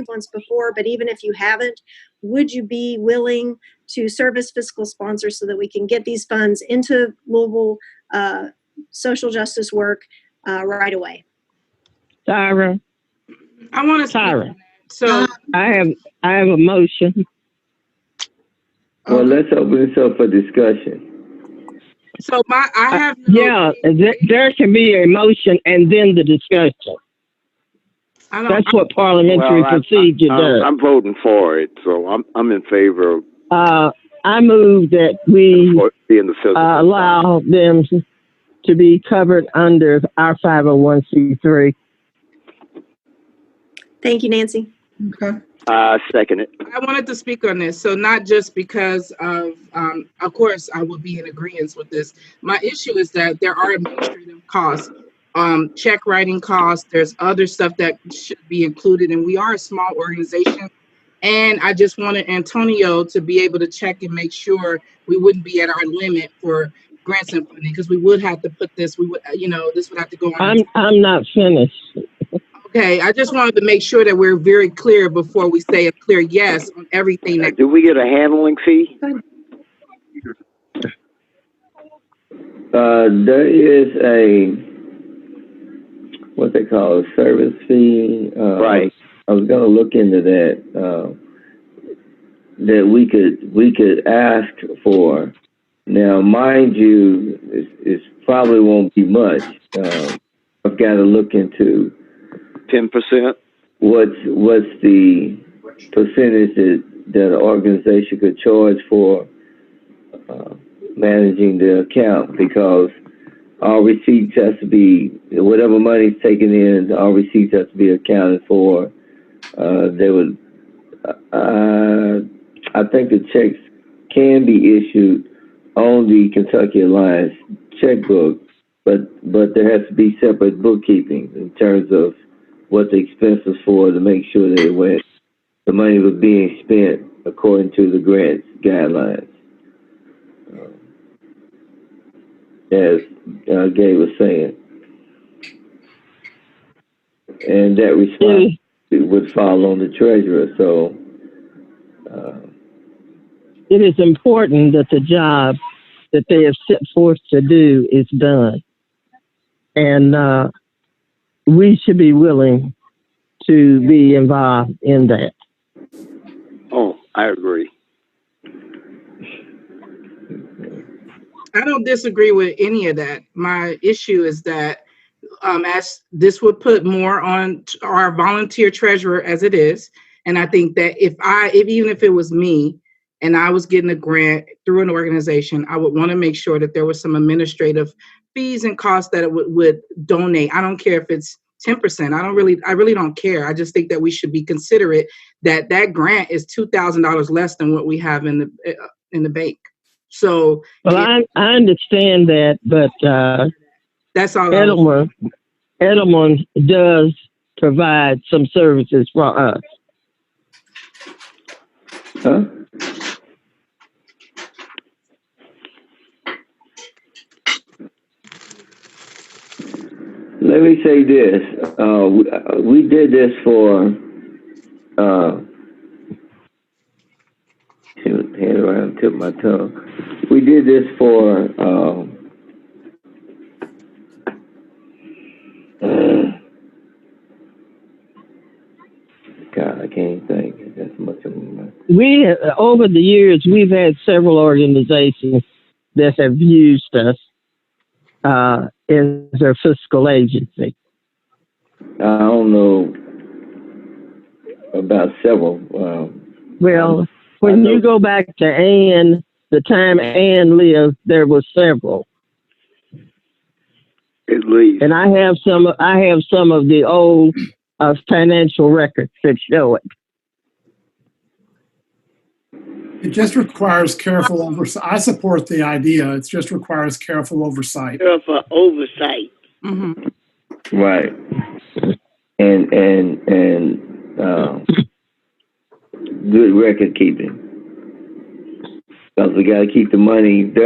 once before, but even if you haven't, would you be willing to serve as fiscal sponsor so that we can get these funds into Louisville social justice work right away? Tyra. I want to Tyra. So I have a motion. Well, let's open this up for discussion. So I have there can be a motion and then the discussion. That's what parliamentary procedure does. I'm voting for it, so I'm in favor of. I move that we being the allow them to be covered under our 501c3. Thank you, Nancy. Okay. Second it. I wanted to speak on this. So not just because of course, I would be in agreement with this. My issue is that there are administrative costs, check writing costs. There's other stuff that should be included, and we are a small organization. And I just wanted Antonio to be able to check and make sure we wouldn't be at our limit for grants and funding, because we would have to put this. We would, this would have to go on. I'm not finished. Okay, I just wanted to make sure that we're very clear before we say a clear yes on everything. Do we get a handling fee? There is a what they call a service fee. Right. I was going to look into that. That we could ask for. Now, mind you, it probably won't be much. I've got to look into 10%. What's the percentage that an organization could charge for managing the account, because all receipts has to be, whatever money's taken in, all receipts have to be accounted for. I think the checks can be issued on the Kentucky Alliance checkbook, but there has to be separate bookkeeping in terms of what the expense was for, to make sure that the money was being spent according to the grant guidelines. As Gay was saying. And that response would fall on the treasurer. So it is important that the job that they have set forth to do is done. And we should be willing to be involved in that. Oh, I agree. I don't disagree with any of that. My issue is that as this would put more on our volunteer treasurer as it is. And I think that even if it was me and I was getting a grant through an organization, I would want to make sure that there was some administrative fees and costs that it would donate. I don't care if it's 10%. I really don't care. I just think that we should be considerate that grant is $2,000 less than what we have in the bank. So, well, I understand that, but that's all. Edelman does provide some services for us. Huh? Let me say this. We did this for. Hand around, tip my tongue. We did this for. God, I can't think. That's much of my. Over the years, we've had several organizations that have used us as their fiscal agency. I don't know about several. Well, when you go back to Ann, the time Ann lived, there were several. At least. And I have some of the old financial records that show it. It just requires careful oversight. I support the idea. It just requires careful oversight. Careful oversight. Mm-hmm. Right. And good record keeping. Because we got to keep their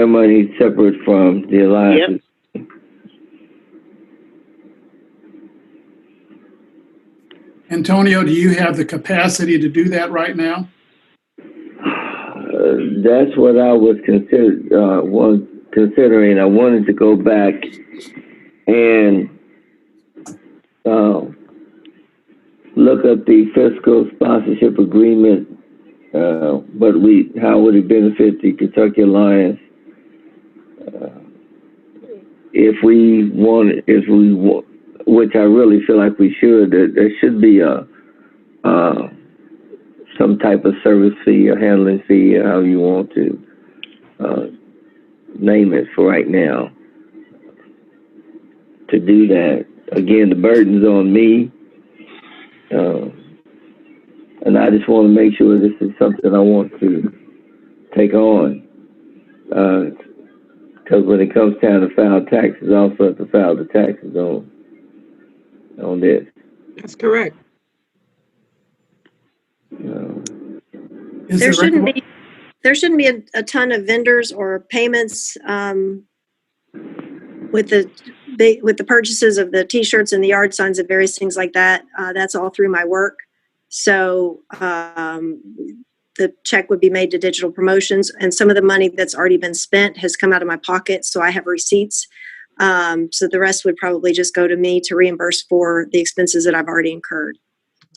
money separate from the alliances. Yep. Antonio, do you have the capacity to do that right now? That's what I was considering. I wanted to go back and look up the fiscal sponsorship agreement, but how would it benefit the Kentucky Alliance if we want, which I really feel like we should. There should be some type of service fee or handling fee, or however you want to name it for right now. To do that, again, the burden's on me. And I just want to make sure this is something I want to take on. Because when it comes time to file taxes, I also have to file the taxes on this. That's correct. Is There it shouldn't be a ton of vendors or payments with the purchases of the T-shirts and the yard signs and various things like that. That's all through my work. So the check would be made to digital promotions, and some of the money that's already been spent has come out of my pocket, so I have receipts. So the rest would probably just go to me to reimburse for the expenses that I've already incurred.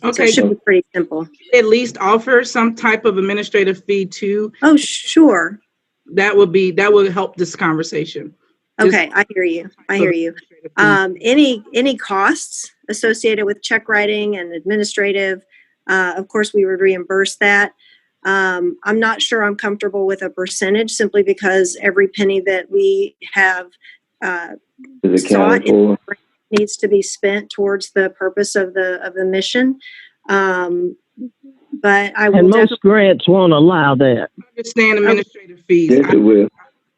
Okay. So it should be pretty simple. At least offer some type of administrative fee too. Oh, sure. That would help this conversation. Okay, I hear you. Any costs associated with check writing and administrative, of course, we would reimburse that. I'm not sure I'm comfortable with a percentage simply because every penny that we have sought needs to be spent towards the purpose of the mission. But I will. And most grants won't allow that. Understand administrative fees. Yes, it will.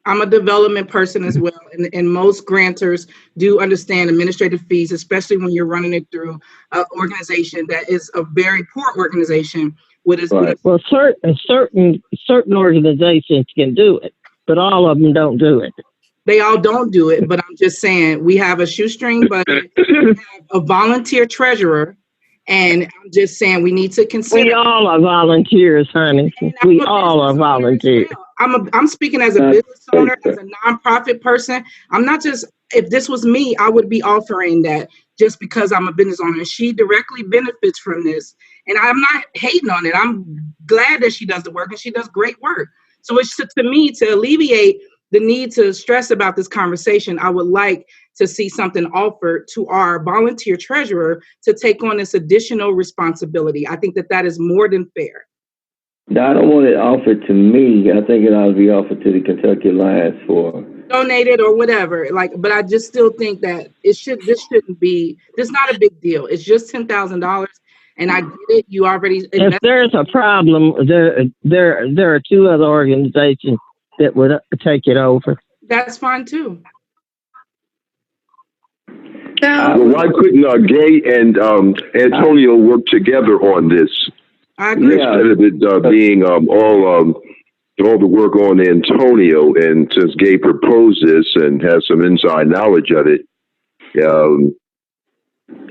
I'm a development person as well, and most grantors do understand administrative fees, especially when you're running it through an organization that is a very poor organization. Right. Well, certain organizations can do it, but all of them don't do it. They all don't do it, but I'm just saying we have a shoestring budget, we have a volunteer treasurer, and I'm just saying we need to consider. We all are volunteers, honey. We all are volunteers. I'm speaking as a business owner, as a nonprofit person. I'm not just, if this was me, I would be offering that just because I'm a business owner. She directly benefits from this. And I'm not hating on it. I'm glad that she does the work, and she does great work. So it's to me, to alleviate the need to stress about this conversation, I would like to see something offered to our volunteer treasurer to take on this additional responsibility. I think that is more than fair. No, I don't want it offered to me. I think it ought to be offered to the Kentucky Alliance for donated or whatever. But I just still think that this shouldn't be. This is not a big deal. It's just $10,000, and I get it. You already. If there's a problem, there are two other organizations that would take it over. That's fine too. Well, why couldn't Gay and Antonio work together on this? I agree. Instead of it being all the work on Antonio, and since Gay proposed this and has some inside knowledge of it,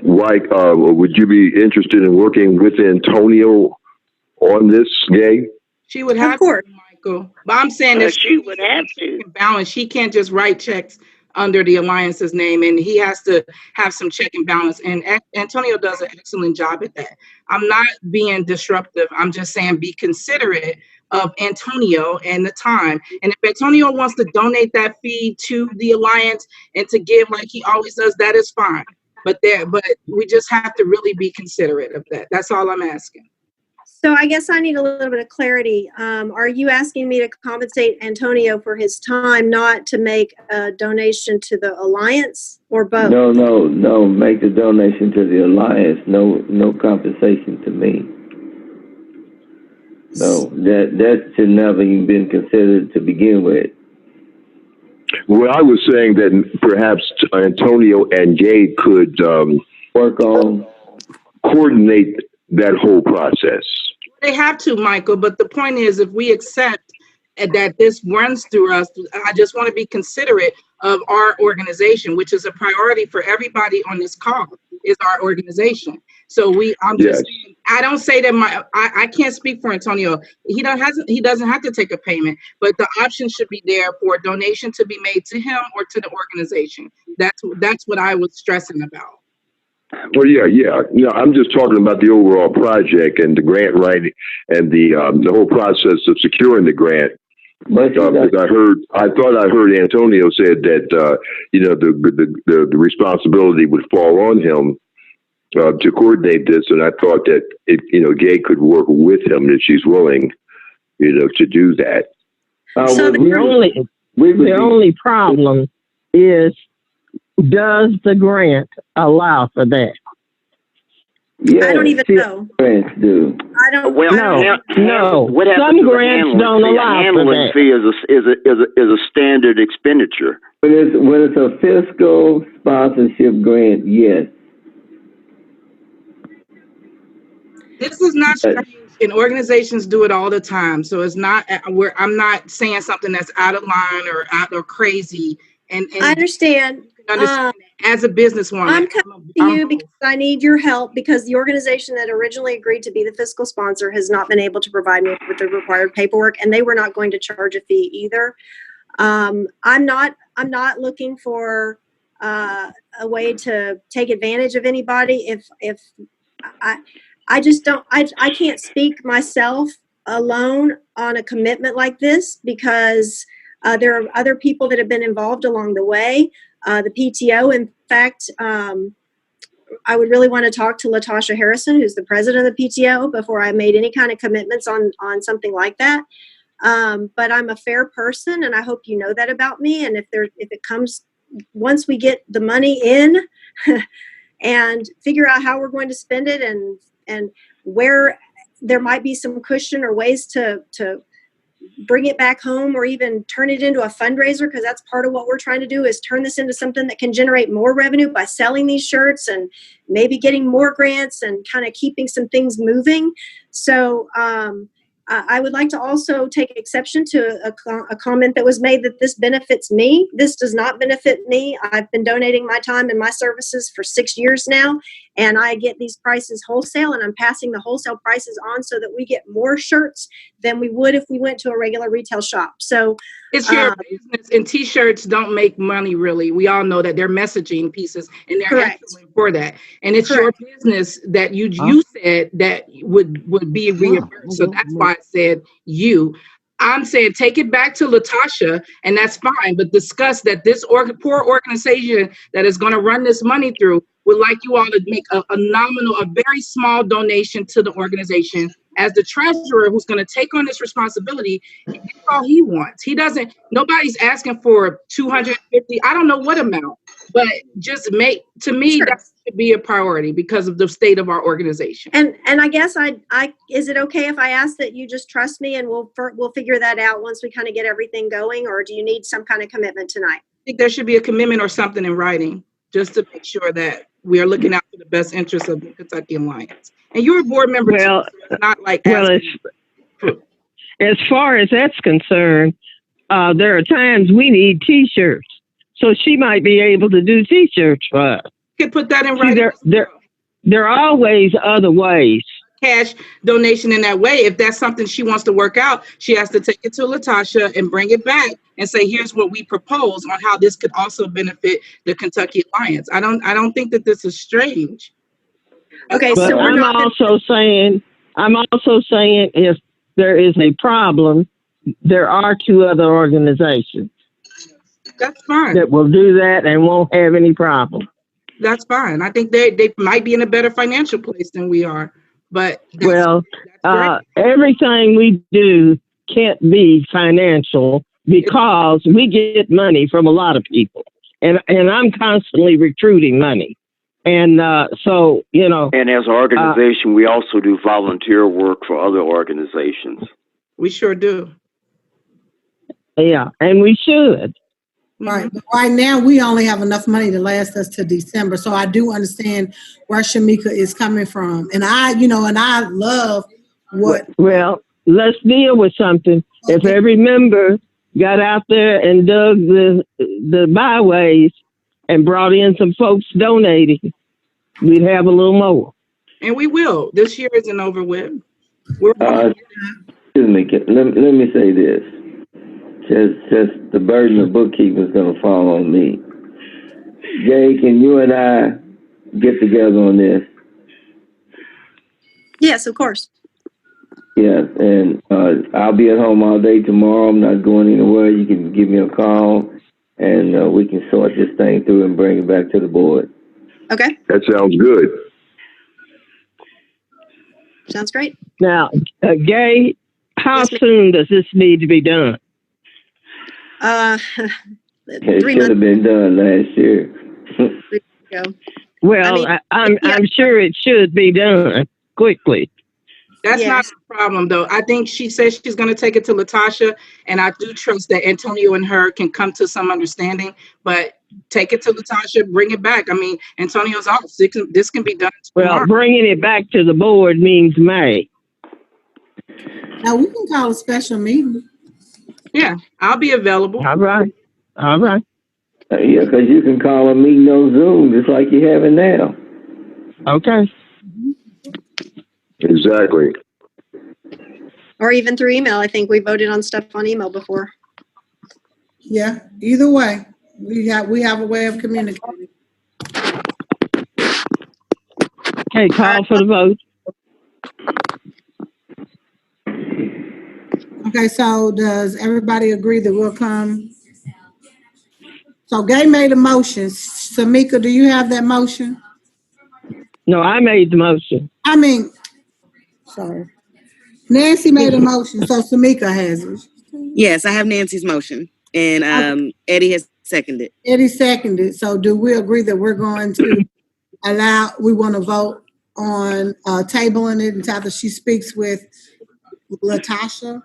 why would you be interested in working with Antonio on this, Gay? She would have to, Michael. But I'm saying that she would have to balance. She can't just write checks under the Alliance's name, and he has to have some check and balance. And Antonio does an excellent job at that. I'm not being disruptive. I'm just saying be considerate of Antonio and the time. And if Antonio wants to donate that fee to the Alliance and to give like he always does, that is fine. But we just have to really be considerate of that. That's all I'm asking. So I guess I need a little bit of clarity. Are you asking me to compensate Antonio for his time, not to make a donation to the Alliance, or both? No. Make the donation to the Alliance. No compensation to me. No, that should never even been considered to begin with. Well, I was saying that perhaps Antonio and Gay could work on coordinate that whole process. They have to, Michael, but the point is, if we accept that this runs through us, I just want to be considerate of our organization, which is a priority for everybody on this call, is our organization. So I'm just, Yes. I don't say that I can't speak for Antonio. He doesn't have to take a payment, but the option should be there for a donation to be made to him or to the organization. That's what I was stressing about. Well, yeah. No, I'm just talking about the overall project and the grant writing and the whole process of securing the grant. But Because I thought I heard Antonio said that the responsibility would fall on him to coordinate this, and I thought that Gay could work with him if she's willing, to do that. So the only problem is, does the grant allow for that? yeah, I don't even know. grants do. I don't. Well, No. What happens Some to the grants handling don't fee? allow A for handling that. fee is a standard expenditure. When it's a fiscal sponsorship grant, yes. This is not strange, and organizations do it all the time. So it's not I'm not saying something that's out of line or crazy. And I understand. understand as a businesswoman, I'm coming to you because I need your help, because the organization that originally agreed to be the fiscal sponsor has not been able to provide me with the required paperwork, and they were not going to charge a fee either. I'm not looking for a way to take advantage of anybody. If I just don't, I can't speak myself alone on a commitment like this, because there are other people that have been involved along the way. The PTO, in fact, I would really want to talk to Latasha Harrison, who's the president of the PTO, before I made any kind of commitments on something like that. But I'm a fair person, and I hope you know that about me. And if it comes, once we get the money in and figure out how we're going to spend it, and where there might be some cushion or ways to bring it back home, or even turn it into a fundraiser, because that's part of what we're trying to do, is turn this into something that can generate more revenue by selling these shirts and maybe getting more grants and kind of keeping some things moving. So I would like to also take exception to a comment that was made that this benefits me. This does not benefit me. I've been donating my time and my services for 6 years now, and I get these prices wholesale, and I'm passing the wholesale prices on so that we get more shirts than we would if we went to a regular retail shop. So it's your business, and T-shirts don't make money, really. We all know that. They're messaging pieces, and they're excellent for that. And it's your business that you said that would be reimbursed. So that's why I said you. I'm saying take it back to Latasha, and that's fine. But discuss that this poor organization that is going to run this money through would like you all to make a nominal, a very small donation to the organization. As the treasurer who's going to take on this responsibility, that's all he wants. He doesn't, nobody's asking for 250, I don't know what amount, but just to me, that should be a priority because of the state of our organization. And I guess is it okay if I ask that you just trust me, and we'll figure that out once we kind of get everything going, or do you need some kind of commitment tonight? I think there should be a commitment or something in writing, just to make sure that we are looking out for the best interests of the Kentucky Alliance. And you're a board member, well, too, so it's not like as far as that's concerned, there are times we need T-shirts, so she might be able to do T-shirts for us. You can put that in writing. There are always other ways. Cash donation in that way. If that's something she wants to work out, she has to take it to Latasha and bring it back and say, here's what we propose on how this could also benefit the Kentucky Alliance. I don't think that this is strange. Okay, but so I'm also saying if there is a problem, there are two other organizations. That's fine. That will do that and won't have any problem. That's fine. I think they might be in a better financial place than we are. But everything we do can't be financial, because we get money from a lot of people, and I'm constantly recruiting money, and so And as an organization, we also do volunteer work for other organizations. We sure do. Yeah, and we should. Right. But right now, we only have enough money to last us to December. So I do understand where Shamika is coming from. And I love what. Well, let's deal with something. Okay. If every member got out there and dug the byways and brought in some folks donating, we'd have a little more. And we will. This year isn't over with. We're Excuse me. Let me say this. Just the burden of bookkeeping is going to fall on me. Jay, can you and I get together on this? Yes, of course. Yes, and I'll be at home all day tomorrow. I'm not going anywhere. You can give me a call, and we can sort this thing through and bring it back to the board. Okay, That sounds good. sounds great. Now, Gay, how Yes, ma'am. soon does this need to be done? It 3 should have months been done last year. ago. Well, I'm sure it should be done quickly. That's not Yes. a problem, though. I think she says she's going to take it to Latasha, and I do trust that Antonio and her can come to some understanding. But take it to Latasha, bring it back. I mean, Antonio's off. This can be done tomorrow. Well, bringing it back to the board means May. Now we can call a special meeting. Yeah, I'll be available. All right. All right. Yeah, because you can call a meeting on Zoom just like you're having now. Okay. Exactly. Or even through email. I think we voted on stuff on email before. Yeah, either way, we have a way of communicating. Okay, call for the vote. Okay, so does everybody agree that we'll come? So Gay made a motion. Samika, do you have that motion? No, I made the motion. Sorry. Nancy made a motion, so Samika has it. Yes, I have Nancy's motion, and Eddie has seconded. Eddie seconded. So do we agree that we're going to we want to vote on tabling it until after she speaks with Latasha?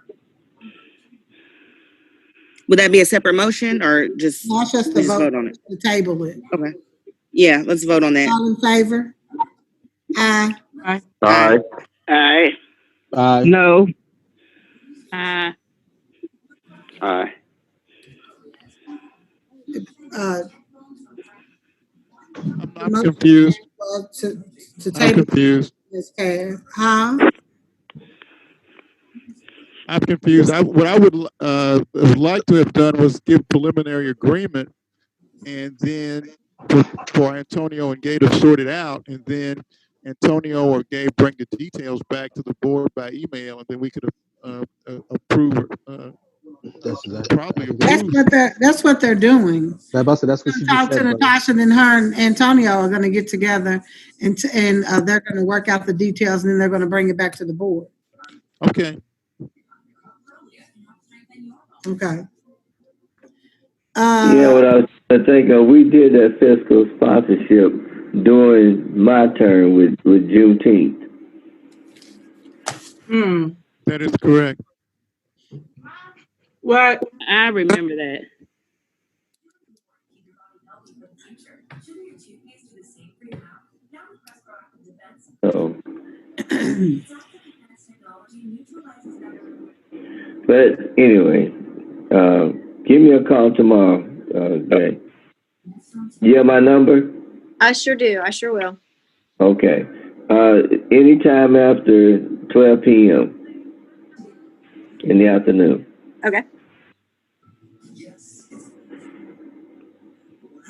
Would that be a separate motion or just, Not just we to just vote vote on it? to table it. Okay. Yeah, let's vote on that. All in favor? Aye. Aye. Aye. Aye. No. Aye. I'm confused. To I'm table confused. this passed. Huh? I'm confused. What I would like to have done was give preliminary agreement, and then for Antonio and Gay to sort it out, and then Antonio or Gay bring the details back to the board by email, and then we could approve or probably approve. That's what they're doing. That's what she just Talk to said. Natasha, then her and Antonio are going to get together, and they're going to work out the details, and then they're going to bring it back to the board. Okay. Okay. Yeah, what I was thinking, we did that fiscal sponsorship during my term with Juneteenth. That is correct. What? I remember that. But anyway, give me a call tomorrow, Jay. You have my number? I sure do. I sure will. Okay. Anytime after 12 p.m. in the afternoon. Okay.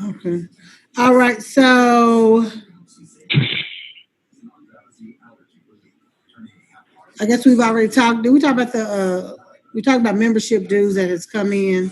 Okay. All right. So I guess we've already talked. Did we talk about we talked about membership dues that has come in?